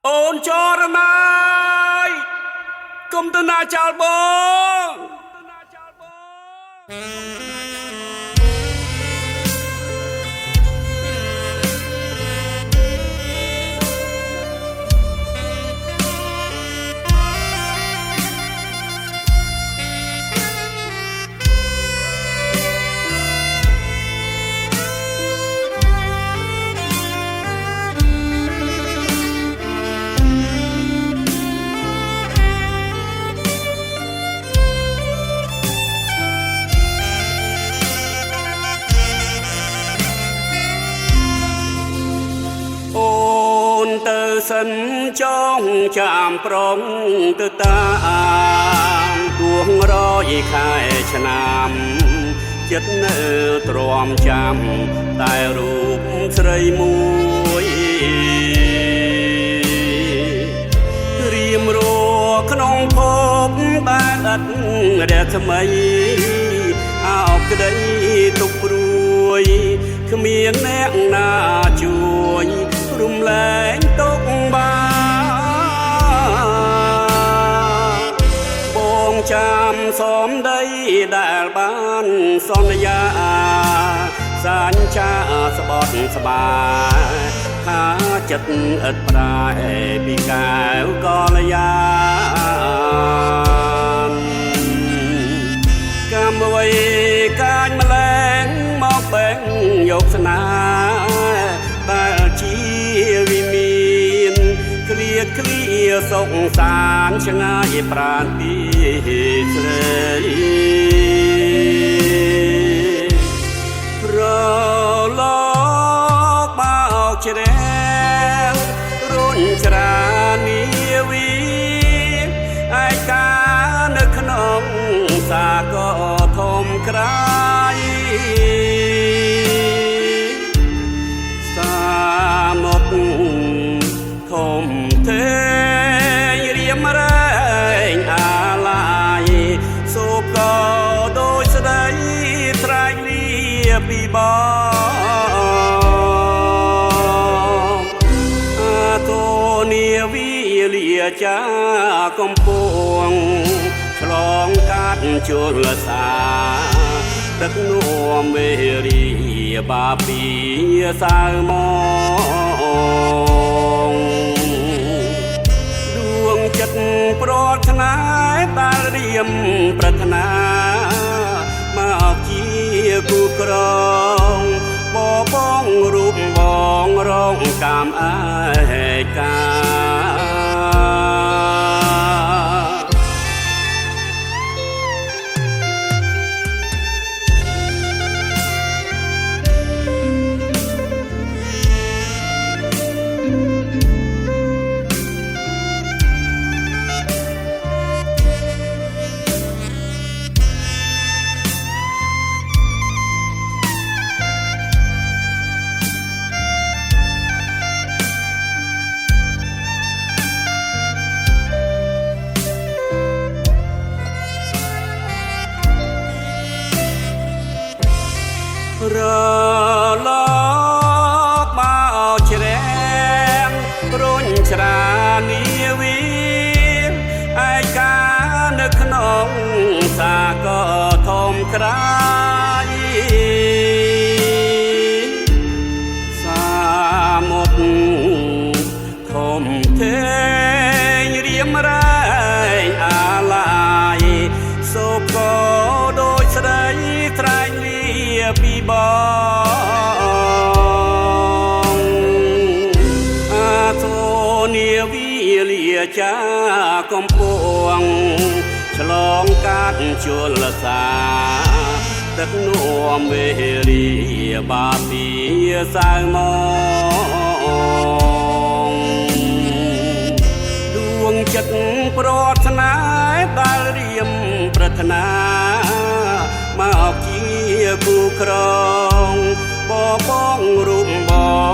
អូនចរណាយកុំទៅណាចោលបងសិនចងចាំប្រងទៅតាមដួងរយខែឆ្នាំចិត្តនៅទ្រាំចាំតែរូបស្រីមួយរៀមរក្នុងភពបែបឥតរស្មីអោបក្តីទុកព្រួយគ្មានអ្នកណាជួយរំលែងទុកបងចាំសំដីដែលបានសន្យាសាញ់ចាស្បត់ស្បាយថាចិត្តឥតប្រែពីកែវកលយាកម្មអ្វីកាចម្លែងមកបែងយកស្នាដែលជាវិមានគ្លាសុខសានឆ្ងាយប្រាណពីស្រីរលកបោកជ្រែងរុនច្រានីវីឯកានៅក្នុងសាកធំក្រៃមុខធំទេរៀមរែងអាឡាយសូបក៏ដូចស្ដីត្រែកលាពីបងអាកូនាវីលាចាកំពុងឆ្លងកាត់ជលសាទឹកនួមមេរីបាពីសៅមកដួងចិត្តប្រថ្នាដែលរៀមប្រាថ្នាមកជាគូក្រងបងរូបបងរងកាមឯការលកបោជ្រែងរុញច្រានីវីឯកានៅក្នុងសាកធំក្រៃសាមុខធំទេរៀមរែងអាឡាយសូបក៏ដូចស្ដីត្រែងលាពីបងអាធូនាវីលាចាកំពុងឆ្លងកាត់ជលសាទឹកនួមវេរីបាពីសៅមកដួងចិត្តប្រថ្នាដែលរៀមប្រាថ្នាមកជាគូក្រងបងរូបបង